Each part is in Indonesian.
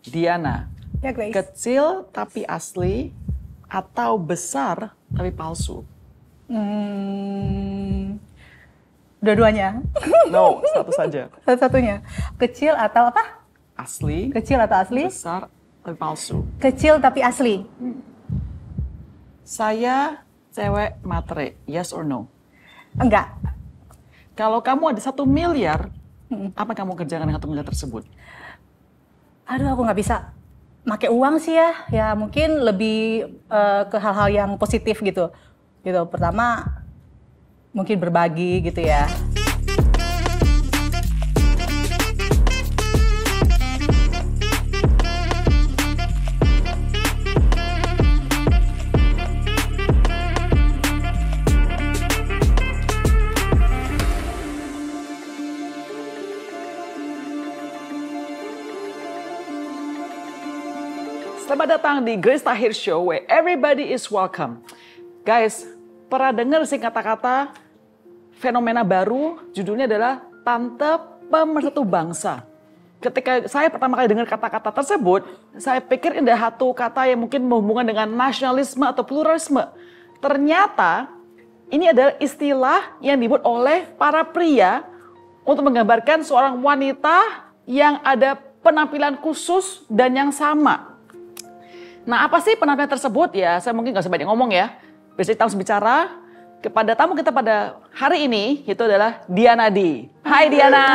Diana, Ya, Grace. kecil tapi asli atau besar tapi palsu? Dua-duanya. No, satu saja. Satu-satunya. Kecil atau apa? Asli, Kecil atau asli? besar tapi palsu. Kecil tapi asli. Saya cewek matre, yes or no? Enggak. Kalau kamu ada 1 miliar, apa kamu kerjakan dengan 1 miliar tersebut? Aduh, aku nggak bisa pakai uang sih ya. Ya mungkin lebih ke hal-hal yang positif gitu. Gitu. Pertama, mungkin berbagi gitu ya. Selamat datang di Grace Tahir Show, where everybody is welcome. Guys, pernah dengar sih kata-kata fenomena baru, judulnya adalah Tante Pemersatu Bangsa. Ketika saya pertama kali dengar kata-kata tersebut, saya pikir ini adalah satu kata yang mungkin berhubungan dengan nasionalisme atau pluralisme. Ternyata ini adalah istilah yang dibuat oleh para pria untuk menggambarkan seorang wanita yang ada penampilan khusus dan yang sama. Nah, apa sih penampilan tersebut? Ya, saya mungkin nggak usah banyak ngomong ya. Biasanya kita harus bicara kepada tamu kita pada hari ini, itu adalah Diana D. Hai Diana.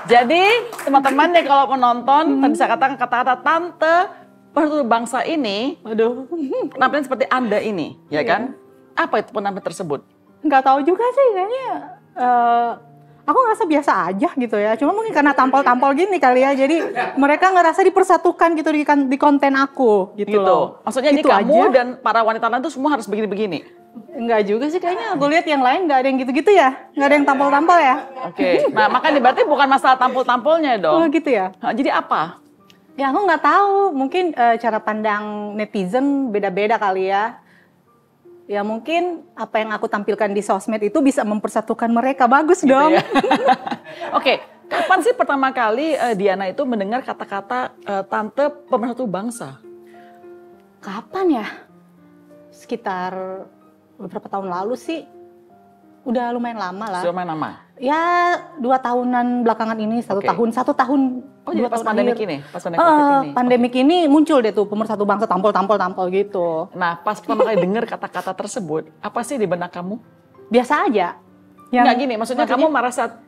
Jadi, teman-teman yang kalau menonton, bisa katakan kata-kata Tante Pemersatu Bangsa ini, waduh, penampilan seperti Anda ini, ya kan? Apa itu penampilan tersebut? Nggak tahu juga sih kayaknya. Aku ngerasa biasa aja gitu ya. Cuma mungkin karena tampol-tampol gini kali ya. Jadi mereka ngerasa dipersatukan gitu di konten aku gitu loh. Maksudnya ini Itu kamu aja. dan para wanita lain itu semua harus begini-begini? Enggak juga sih kayaknya. Aku lihat yang lain nggak ada yang gitu-gitu ya. Nggak ada yang tampol-tampol ya. Oke, nah makanya berarti bukan masalah tampol-tampolnya Oh dong. gitu ya. Nah, jadi apa? Ya aku nggak tahu. Mungkin cara pandang netizen beda-beda kali ya. Ya mungkin apa yang aku tampilkan di sosmed itu bisa mempersatukan mereka. Bagus Gitu dong. ya. Oke, kapan sih pertama kali Diana itu mendengar kata-kata Tante Pemersatu Bangsa? Kapan ya? Sekitar beberapa tahun lalu sih. Udah lumayan lama lah. Sudah main nama? Ya 2 tahunan belakangan ini, Oke. 1 tahun. Oh, jadi 2 pas tahun pandemik akhir. ini? Pas pandemik COVID ini? Pandemik ini muncul deh tuh Pemersatu Bangsa tampol gitu. Nah, pas pertama kali dengar kata-kata tersebut, apa sih di benak kamu? Biasa aja. Nggak gini, maksudnya kamu merasa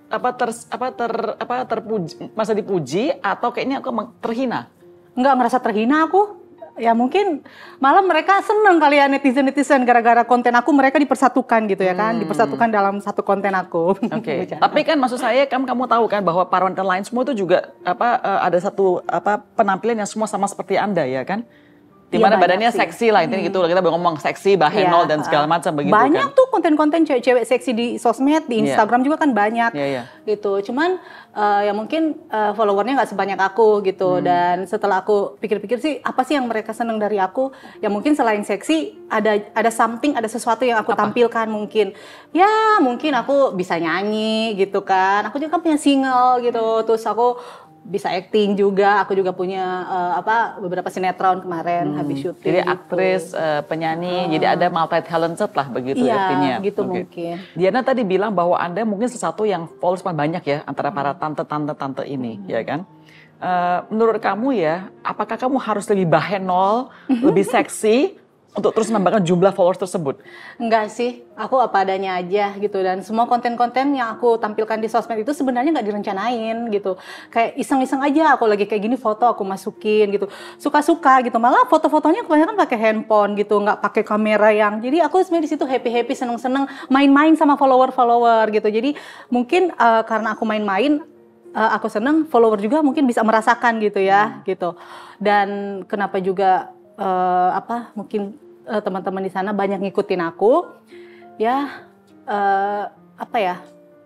merasa dipuji atau kayaknya aku terhina? Nggak ngerasa terhina aku. Ya mungkin malah mereka seneng kali ya netizen gara-gara konten aku mereka dipersatukan gitu ya kan. Dipersatukan dalam satu konten aku. Oke, tapi kan maksud saya kamu tahu kan bahwa para wanita lain semua itu juga ada satu penampilan yang semua sama seperti Anda ya kan? Di mana Iya, badannya banyak sih. seksi lah, intinya gitu. Kita ngomong seksi, bahenol dan segala macam begitu banyak kan. tuh konten-konten cewek-cewek seksi di sosmed, di Instagram juga kan banyak. Iya. Gitu. Cuman ya mungkin followernya nggak sebanyak aku gitu. Dan setelah aku pikir-pikir sih apa sih yang mereka seneng dari aku? Ya mungkin selain seksi ada sesuatu yang aku tampilkan mungkin. Ya mungkin aku bisa nyanyi gitu kan. Aku juga kan punya single gitu. Terus aku bisa acting juga, aku juga punya beberapa sinetron kemarin habis syuting. Jadi gitu. aktris, penyanyi, jadi ada multi talented lah begitu Iya, artinya. gitu Oke. mungkin. Diana tadi bilang bahwa Anda mungkin sesuatu yang followers paling banyak ya antara para tante-tante ini, ya kan? Menurut kamu ya, apakah kamu harus lebih bahenol, lebih seksi untuk terus menambahkan jumlah followers tersebut? Enggak sih, aku apa adanya aja gitu. Dan semua konten-konten yang aku tampilkan di sosmed itu sebenarnya nggak direncanain gitu. Kayak iseng-iseng aja, aku lagi kayak gini foto aku masukin gitu. Suka-suka gitu, malah foto-fotonya kebanyakan pakai handphone gitu, nggak pakai kamera yang. Jadi aku sebenarnya di situ happy-happy, seneng-seneng, main-main sama follower-follower gitu. Jadi mungkin karena aku main-main, aku seneng, follower juga mungkin bisa merasakan gitu ya gitu. Dan kenapa juga mungkin teman-teman di sana banyak ngikutin aku ya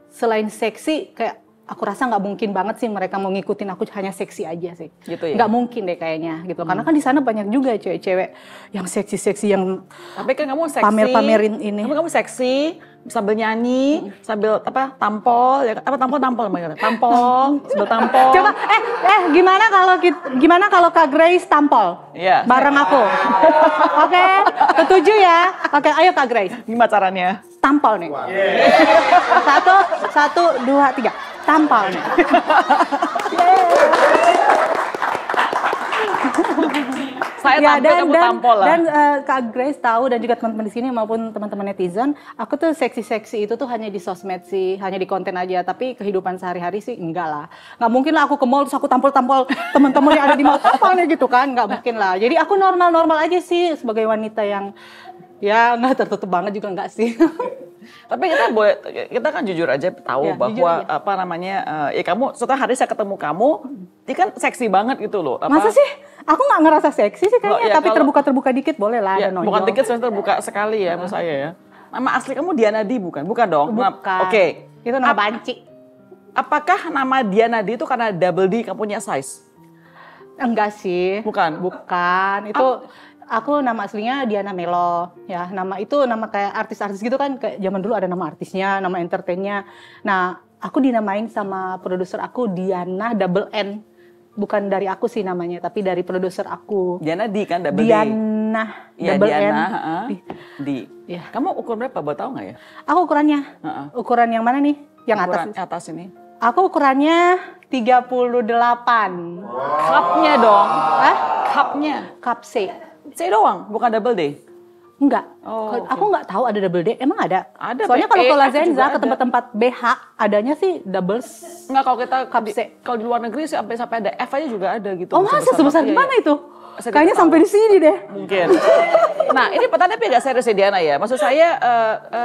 selain seksi kayak aku rasa nggak mungkin banget sih mereka mau ngikutin aku hanya seksi aja sih Gitu ya? nggak mungkin deh kayaknya gitu karena kan di sana banyak juga cewek-cewek yang seksi-seksi yang Tapi kan kamu seksi, pamer-pamerin ini. Kamu seksi, sambil nyanyi, sambil apa tampol, ya apa tampol tampol, sambil tampol. Coba, gimana kalau Kak Grace tampol? Iya. Bareng aku. Oke, ketujuh ya. Oke, ayo Kak Grace. Gimana caranya? Tampol nih. Satu, dua, tiga. Tampol nih. Saya tampil, kamu tampol lah. Dan Kak Grace tahu dan juga teman-teman di sini maupun teman-teman netizen, aku tuh seksi-seksi itu tuh hanya di sosmed sih, hanya di konten aja. Tapi kehidupan sehari-hari sih enggak lah. Nggak mungkin lah aku ke mall terus aku tampol-tampol teman-teman yang ada di mall tampolnya gitu kan, nggak mungkin lah. Jadi aku normal-normal aja sih sebagai wanita yang ya nggak tertutup banget juga nggak sih. Tapi kita kan jujur aja tahu Ya, bahwa apa namanya, ya kamu setelah hari saya ketemu kamu, ini kan seksi banget gitu loh. Masa sih? Aku nggak ngerasa seksi sih kayaknya, Ya, tapi terbuka-terbuka dikit boleh lah. Ya, ada bukan nonjol. dikit, sebenarnya terbuka sekali ya menurut saya ya. Nama asli kamu Dianadi bukan? Bukan dong? Bukan. Oke. Itu nama banci. Apakah nama Dianadi itu karena double D kamu punya size? Enggak sih. Bukan. Bukan. Itu aku nama aslinya Diana Melo. Ya, nama itu nama kayak artis-artis gitu kan. Kayak zaman dulu ada nama artisnya, nama entertainnya. Nah, aku dinamain sama produser aku Diana double N. Bukan dari aku sih namanya, tapi dari produser aku. Diana D kan double D. Diana Ya, double Diana, N. D. Ya. Kamu ukur berapa? Boleh tahu nggak ya? Aku ukurannya. Ukuran yang mana nih? Yang Ukuran atas. atas ini. Aku ukurannya 38. Cupnya dong. Hah? Cupnya. Cup C. C doang, bukan double D. Enggak. Oh, oke. Aku nggak tahu ada double D. Emang ada? Ada, Soalnya P, kalau ke F Lazenza, juga ke ada. tempat-tempat BH, adanya sih double. Enggak, kalau kita Cup C. kalau di luar negeri sih sampai ada F aja juga ada gitu. Oh masa sebesar iya, gimana iya. itu? Saya Kayaknya tidak sampai tahu. di sini deh. Mungkin. Nah, ini pertanyaannya agak serius ya Diana ya. Maksud saya,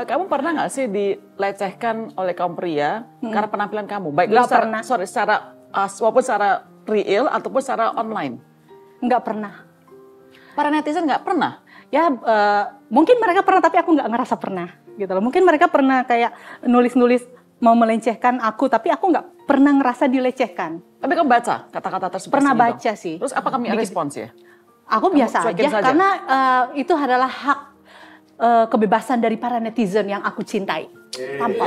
kamu pernah nggak sih dilecehkan oleh kaum pria karena penampilan kamu? Baik Nggak secara, pernah. secara walaupun secara real ataupun secara online. Nggak pernah. Para netizen nggak pernah. Ya mungkin mereka pernah tapi aku nggak ngerasa pernah gitu loh. Mungkin mereka pernah kayak nulis-nulis mau melecehkan aku tapi aku nggak pernah ngerasa dilecehkan. Tapi kamu baca kata-kata tersebut? Pernah gitu? baca sih. Terus apa kamu respons ya? Aku Kamu biasa cuekin aja saja? karena itu adalah hak kebebasan dari para netizen yang aku cintai. Tanpa.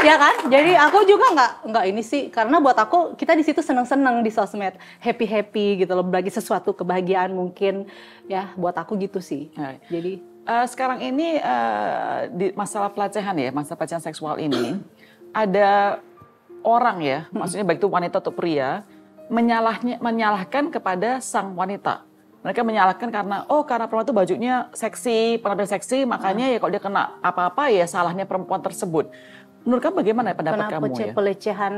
Ya kan? Jadi aku juga nggak ini sih karena buat aku kita di situ seneng-seneng di sosmed, happy-happy gitu loh, berbagi sesuatu kebahagiaan mungkin ya buat aku gitu sih. Right. Jadi Sekarang ini di masalah pelecehan ya, masalah pelecehan seksual ini ada orang ya, maksudnya baik itu wanita atau pria menyalahkan kepada sang wanita. Mereka menyalahkan karena perempuan itu bajunya seksi, penampilan seksi, makanya ya kalau dia kena apa-apa ya salahnya perempuan tersebut. Menurut kamu bagaimana ya pendapat kamu ya? pelecehan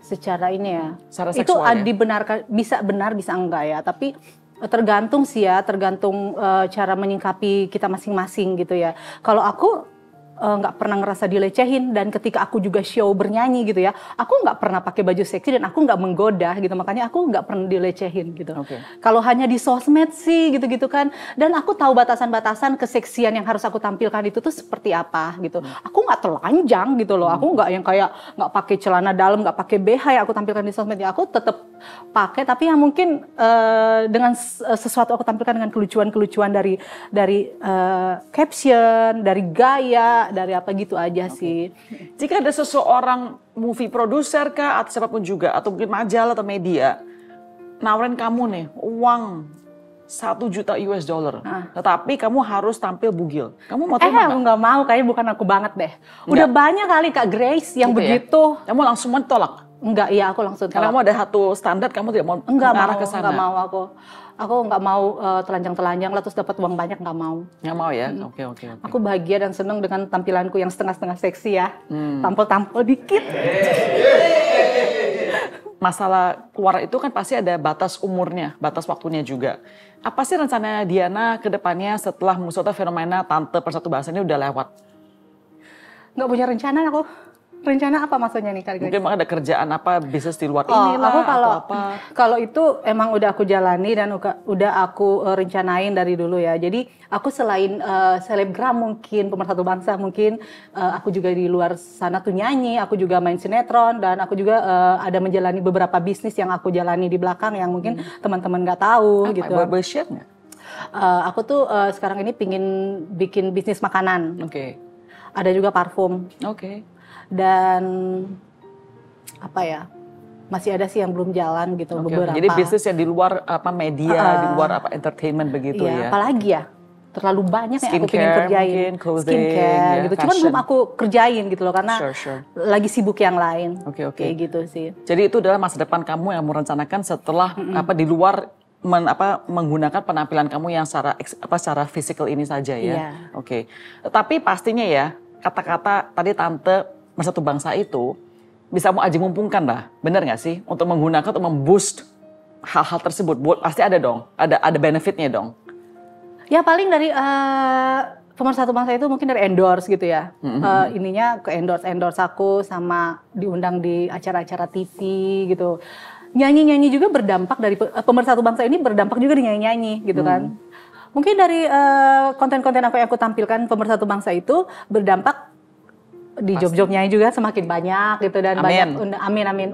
secara ini ya, Secara itu seksual ya? dibenarkan, bisa benar bisa enggak ya, tapi tergantung sih ya, tergantung cara menyikapi kita masing-masing gitu ya. Kalau aku nggak pernah ngerasa dilecehin dan ketika aku juga show bernyanyi gitu ya, aku nggak pernah pakai baju seksi dan aku nggak menggoda gitu, makanya aku nggak pernah dilecehin gitu. Oke. Kalau hanya di sosmed sih gitu-gitu kan, dan aku tahu batasan-batasan keseksian yang harus aku tampilkan itu tuh seperti apa gitu. Aku nggak telanjang gitu loh, aku nggak yang kayak nggak pakai celana dalam, nggak pakai BH yang aku tampilkan di sosmed ya, aku tetap pakai tapi yang mungkin dengan sesuatu aku tampilkan dengan kelucuan-kelucuan dari caption, dari gaya, dari apa gitu aja sih. Jika ada seseorang movie produser kah atau siapapun juga atau mungkin majalah atau media nawarin kamu nih uang 1 juta US dollar, tetapi kamu harus tampil bugil, kamu mau terima Aku nggak? nggak mau, kayaknya bukan aku banget deh. Udah banyak kali Kak Grace yang Gitu ya? begitu. Kamu langsung tolak? Enggak, iya aku langsung Karena kamu ada satu standar, kamu tidak mau enggak mengarah mau, ke sana. enggak mau aku. Aku nggak mau telanjang-telanjang lah terus dapat uang banyak, nggak mau. Nggak mau ya? Oke. Aku bahagia dan seneng dengan tampilanku yang setengah-setengah seksi ya. Tampil-tampil dikit. Masalah keluar itu kan pasti ada batas umurnya, batas waktunya juga. Apa sih rencananya Diana ke depannya setelah musuhnya fenomena Tante Persatu Bahasa ini udah lewat? Nggak punya rencana aku. Rencana apa maksudnya nih Kak Grace? Mungkin ada kerjaan apa, bisnis di luar inilah aku atau apa? kalau itu emang udah aku jalani dan udah aku rencanain dari dulu ya. Jadi aku selain selebgram mungkin, pemersatu bangsa mungkin, aku juga di luar sana tuh nyanyi, aku juga main sinetron dan aku juga ada menjalani beberapa bisnis yang aku jalani di belakang yang mungkin teman-teman nggak tahu gitu. Boleh share nggak? Aku tuh sekarang ini pingin bikin bisnis makanan. Oke. Ada juga parfum. Oke. Dan apa ya? Masih ada sih yang belum jalan gitu beberapa. Jadi bisnis yang di luar media, di luar entertainment begitu iya, ya. Apalagi ya? Terlalu banyak yang aku Skincare pengen kerjain. mungkin, clothing, skincare ya, gitu. Cuman fashion. belum aku kerjain gitu loh karena Sure. lagi sibuk yang lain. Oke. Kayak gitu sih. Jadi itu adalah masa depan kamu yang merencanakan setelah di luar menggunakan penampilan kamu yang secara physical ini saja ya. Iya. Oke. Tapi pastinya ya kata-kata tadi Tante Bersatu Bangsa itu bisa mau aji mumpungkan lah, benar nggak sih? Untuk menggunakan untuk memboost hal-hal tersebut, pasti ada dong, ada benefitnya dong. Ya paling dari Pemersatu Bangsa itu mungkin dari endorse gitu ya. Ininya ke endorse aku sama diundang di acara-acara TV gitu. Nyanyi-nyanyi juga berdampak dari Pemersatu Bangsa ini berdampak juga di nyanyi-nyanyi gitu kan. Mungkin dari konten-konten apa yang aku tampilkan Pemersatu Bangsa itu berdampak di job-job nyanyi juga semakin banyak gitu dan banyak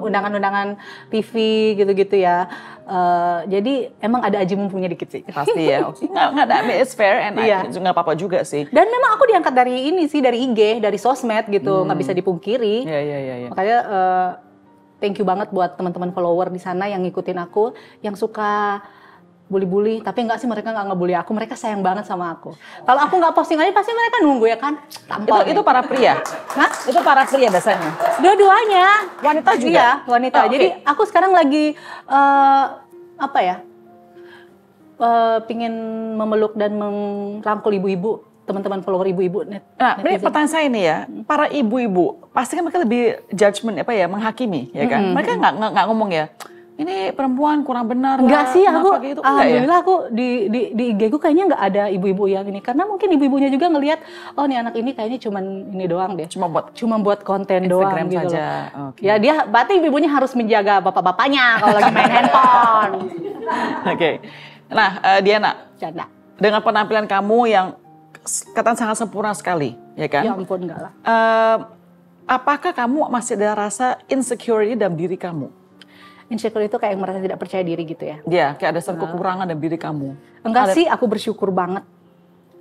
undangan-undangan TV gitu-gitu ya. Jadi emang ada aji mumpungnya dikit sih. Pasti ya. Nggak ada, it's fair and nggak apa-apa juga sih. Dan memang aku diangkat dari ini sih, dari IG, dari sosmed gitu, nggak bisa dipungkiri. Iya. Makanya thank you banget buat teman-teman follower di sana yang ngikutin aku, yang suka bully-bully, tapi enggak sih, mereka nggak ngebully aku, mereka sayang banget sama aku. Kalau aku nggak posting aja pasti mereka nunggu ya kan. Itu para pria? Hah? Itu para pria biasanya? Dua-duanya. Wanita juga? Iya, wanita. Okay. Jadi aku sekarang lagi pingin memeluk dan merangkul ibu-ibu, teman-teman follower ibu-ibu. Nah, ini pertanyaan saya nih ya, para ibu-ibu pasti kan mereka lebih judgement menghakimi, ya kan? Mereka nggak ngomong ya, ini perempuan kurang benar. Enggak sih, aku gitu. alhamdulillah aku di IG ku kayaknya nggak ada ibu-ibu yang ini, karena mungkin ibu-ibunya juga ngelihat, oh nih anak ini kayaknya cuman ini doang deh, cuma buat konten Instagram doang gitu saja. loh. Okay. Ya dia berarti ibu-ibunya harus menjaga bapak-bapaknya kalau lagi main handphone. Oke. Nah, Diana, Canda. dengan penampilan kamu yang katanya sangat sempurna sekali, ya kan? Ya ampun, enggak lah. Apakah kamu masih ada rasa insecurity dalam diri kamu? Insecure itu kayak merasa tidak percaya diri gitu ya? Iya, kayak ada satu kekurangan dalam diri kamu. Enggak sih, aku bersyukur banget.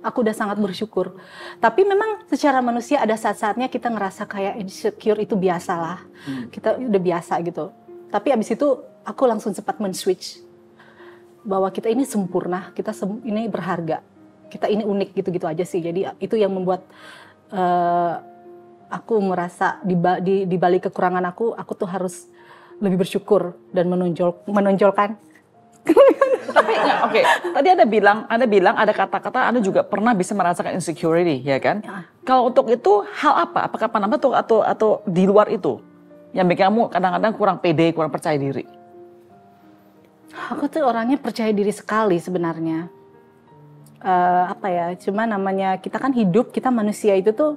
Aku udah sangat bersyukur. Tapi memang secara manusia ada saat-saatnya kita ngerasa kayak insecure itu biasalah. Kita udah biasa gitu. Tapi abis itu aku langsung cepat men-switch. Bahwa kita ini sempurna, kita ini berharga. Kita ini unik gitu-gitu aja sih. Jadi itu yang membuat aku merasa di balik kekurangan aku tuh harus lebih bersyukur dan menonjolkan. Tapi oke, tadi Anda bilang ada kata-kata Anda juga pernah bisa merasakan insecurity, ya kan? Ya. Kalau untuk itu hal apa? Apakah penampilan atau di luar itu yang bikin kamu kadang-kadang kurang pede, kurang percaya diri? Aku tuh orangnya percaya diri sekali sebenarnya. Cuma namanya kita kan hidup, kita manusia itu tuh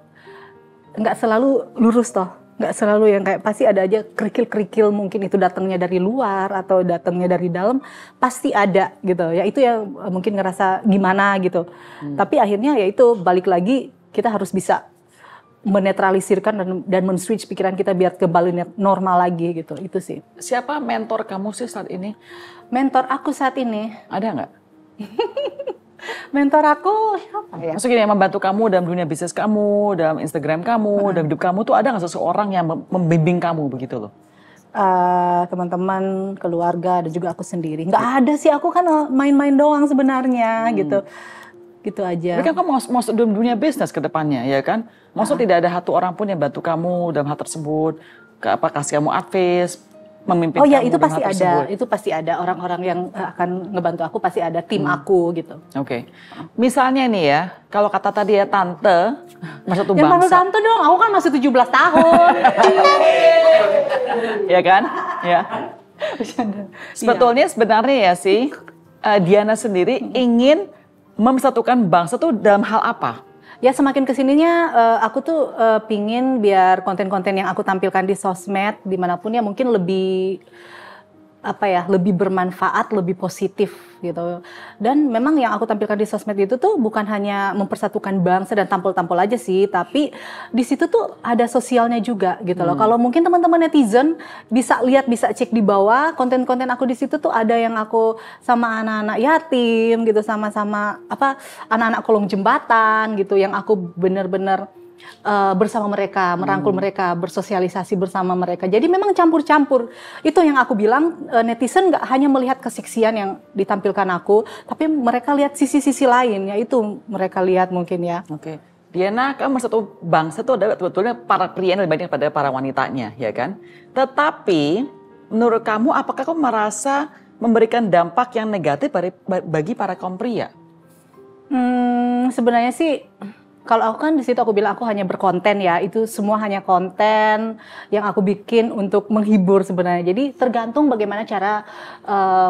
nggak selalu lurus toh. Nggak selalu yang kayak, pasti ada aja kerikil-kerikil, mungkin itu datangnya dari luar atau datangnya dari dalam, pasti ada gitu ya. Itu yang mungkin ngerasa gimana gitu. Tapi akhirnya ya itu balik lagi, kita harus bisa menetralisirkan dan men-switch pikiran kita biar kembali normal lagi gitu. Itu sih. Siapa mentor kamu sih saat ini? Mentor aku saat ini? Ada nggak? Mentor aku siapa ya? Maksudnya yang membantu kamu dalam dunia bisnis kamu, dalam Instagram kamu, dalam hidup kamu tuh ada nggak seseorang yang membimbing kamu begitu loh? Teman-teman, keluarga, dan juga aku sendiri. Nggak ada sih, aku kan main-main doang sebenarnya gitu. Gitu aja. Tapi kan kamu masuk dalam dunia bisnis ke depannya, ya kan? Maksudnya tidak ada satu orang pun yang bantu kamu dalam hal tersebut, kasih kamu advice, memimpin kamu. Oh ya, itu pasti ada. Tersebut. Itu pasti ada orang-orang yang akan ngebantu aku, pasti ada tim aku gitu. Oke. Misalnya nih ya, kalau kata tadi ya Tante, Bersatu Bangsa. Yang panggil Tante dong, aku kan masih 17 tahun. Ya kan? Ya. Sebetulnya sebenarnya ya sih, Diana sendiri ingin mempersatukan bangsa tuh dalam hal apa? Ya semakin kesininya aku tuh pingin biar konten-konten yang aku tampilkan di sosmed dimanapun ya mungkin lebih lebih bermanfaat, lebih positif gitu. Dan memang yang aku tampilkan di sosmed itu tuh bukan hanya mempersatukan bangsa dan tampil-tampil aja sih, tapi di situ tuh ada sosialnya juga gitu loh. Kalau mungkin teman-teman netizen bisa lihat, bisa cek di bawah konten-konten aku di situ tuh ada yang aku sama anak-anak yatim gitu, sama-sama anak-anak kolong jembatan gitu, yang aku bener-bener bersama mereka, merangkul mereka, bersosialisasi bersama mereka. Jadi memang campur-campur. Itu yang aku bilang, netizen nggak hanya melihat keseksian yang ditampilkan aku, tapi mereka lihat sisi-sisi lain, yaitu mereka lihat mungkin ya. Oke. Diana, kamu satu bangsa itu adalah sebetulnya para pria dibanding pada para wanitanya, ya kan? Tetapi menurut kamu, apakah kamu merasa memberikan dampak yang negatif bagi para kaum pria? Sebenarnya sih, kalau aku kan di situ aku bilang aku hanya berkonten ya, itu semua hanya konten yang aku bikin untuk menghibur sebenarnya. Jadi tergantung bagaimana cara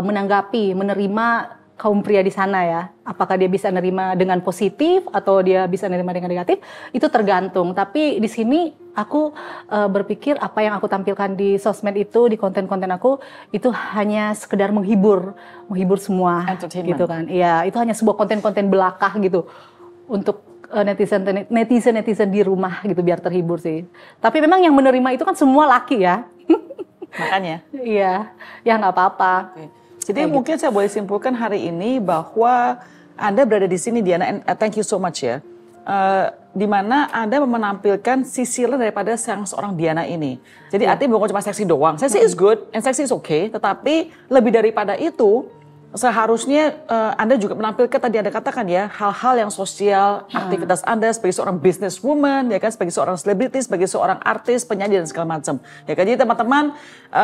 menanggapi, menerima kaum pria di sana ya. Apakah dia bisa nerima dengan positif atau dia bisa nerima dengan negatif, itu tergantung. Tapi di sini aku berpikir apa yang aku tampilkan di sosmed itu, di konten-konten aku, itu hanya sekedar menghibur semua. Entertainment. Gitu kan. Iya, itu hanya sebuah konten-konten belaka gitu untuk netizen di rumah gitu biar terhibur sih. Tapi memang yang menerima itu kan semua laki ya. Makanya. Iya, ya nggak apa-apa. Oke. Jadi mungkin saya boleh simpulkan hari ini bahwa Anda berada di sini, Diana, and thank you so much ya. Di mana Anda menampilkan sisi lain daripada seorang Diana ini. Jadi artinya bukan cuma seksi doang. Seksi is good and seksi is okay, tetapi lebih daripada itu seharusnya Anda juga menampilkan tadi Anda katakan ya, hal-hal yang sosial, aktivitas Anda sebagai seorang businesswoman, ya kan, sebagai seorang selebriti, sebagai seorang artis, penyanyi dan segala macam. Ya kan, jadi teman-teman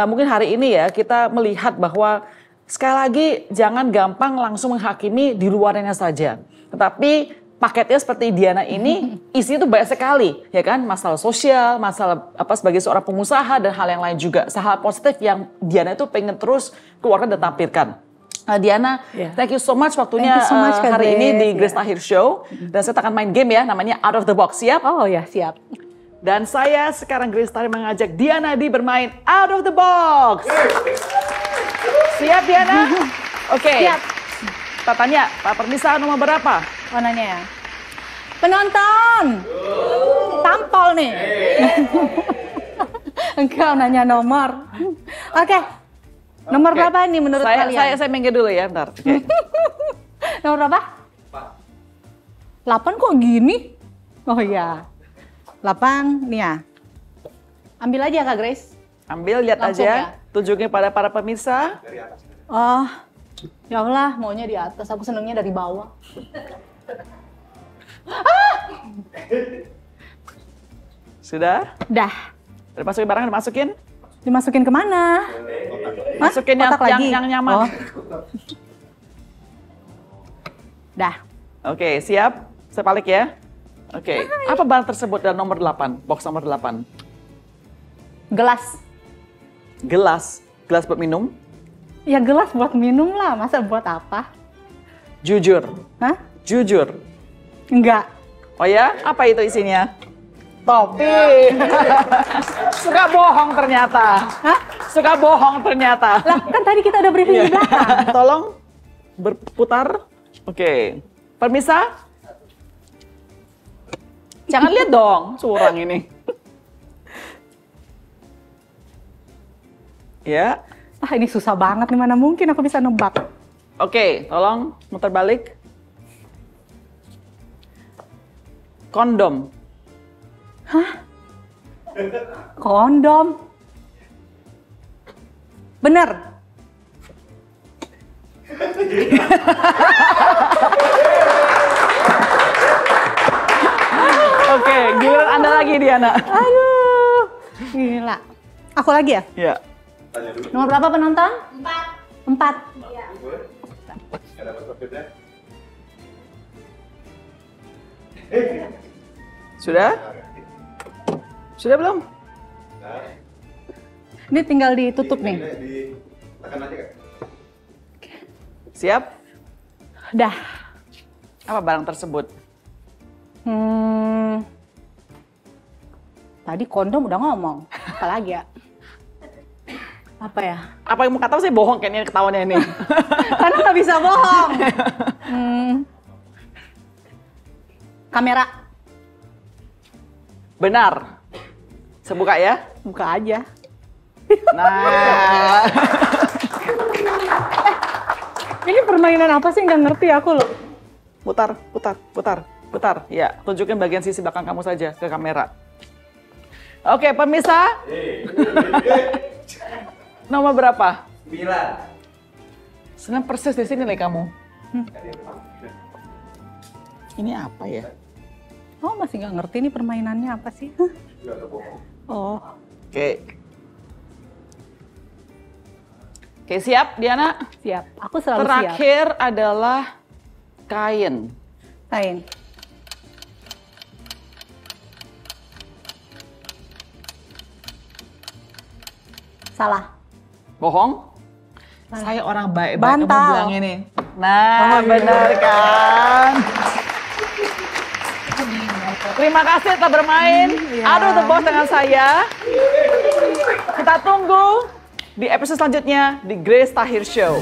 mungkin hari ini ya kita melihat bahwa sekali lagi jangan gampang langsung menghakimi di luarnya saja. Tetapi paketnya seperti Diana ini isinya itu banyak sekali, ya kan, masalah sosial, masalah sebagai seorang pengusaha dan hal yang lain juga. Hal positif yang Diana itu pengen terus keluarkan dan tampilkan. Diana, thank you so much waktunya So much, hari ini di Grace Tahir Show. Dan saya akan main game ya, namanya Out of the Box. Siap? Oh ya, siap. Dan saya sekarang Grace Tahir mengajak Diana di bermain Out of the Box. Siap Diana? Oke. Siap. Kita tanya, Pak Permisa nomor berapa? Oh nanya ya. Penonton! Tampol nih. Engkau nanya nomor. Oke. Nomor berapa nih menurut kalian? Saya minggir dulu ya, bentar. Okay. Nomor berapa? 8 kok gini? Oh iya. 8 nih ya. Ambil aja Kak Grace. Ambil, lihat Langsung aja. ya? Tunjukin pada para pemirsa. Oh, ya Allah, maunya di atas. Aku senengnya dari bawah. Sudah? Dah. Udah masukin barang, udah masukin? Dimasukin kemana? Masukin yang nyaman. Oh. Dah. Oke, siap? Saya balik ya. Oke, apa barang tersebut dalam nomor 8? Box nomor 8. Gelas. Gelas. Gelas buat minum? Ya gelas buat minum lah, masa buat apa? Jujur. Hah? Jujur. Enggak. Oh ya? Apa itu isinya? Topi. Suka bohong ternyata. Hah? Suka bohong ternyata. Lah, kan tadi kita udah briefing di belakang. Tolong berputar. Oke. Permisa? Jangan lihat dong, curang ini. Ya. Ah, ini susah banget nih, mana mungkin aku bisa nebak. Oke, tolong muter balik. Kondom. Kondom. Bener. Oke, giliran Anda lagi Diana. Aduh, gila. Aku lagi ya? Ya. Nomor berapa penonton? 4. Iya. Sudah? Sudah belum? Ini tinggal ditutup nih. Siap? Dah. Apa barang tersebut? Tadi kondom udah ngomong. Apa lagi ya? Apa ya? Apa yang mau kata saya bohong kayaknya ketahuannya ini. Karena nggak bisa bohong. Kamera. Benar. Saya buka ya. Buka aja. Nah. Ini permainan apa sih? Nggak ngerti aku loh. Putar, putar, putar, putar. Ya, tunjukin bagian sisi belakang kamu saja ke kamera. Oke, pemirsa. Nomor berapa? 9 persis di sini nih kamu. Ini apa ya? Oh, masih nggak ngerti nih permainannya apa sih? Oh. Oke. Oke, siap Diana? Siap. Aku selalu siap. Terakhir adalah kain. Kain. Salah. Bohong? Saya orang baik-baik, kamu Bantal. bilang ini. Nah, benar kan? Terima kasih telah bermain. Aduh, the boss dengan saya. Kita tunggu di episode selanjutnya di Grace Tahir Show.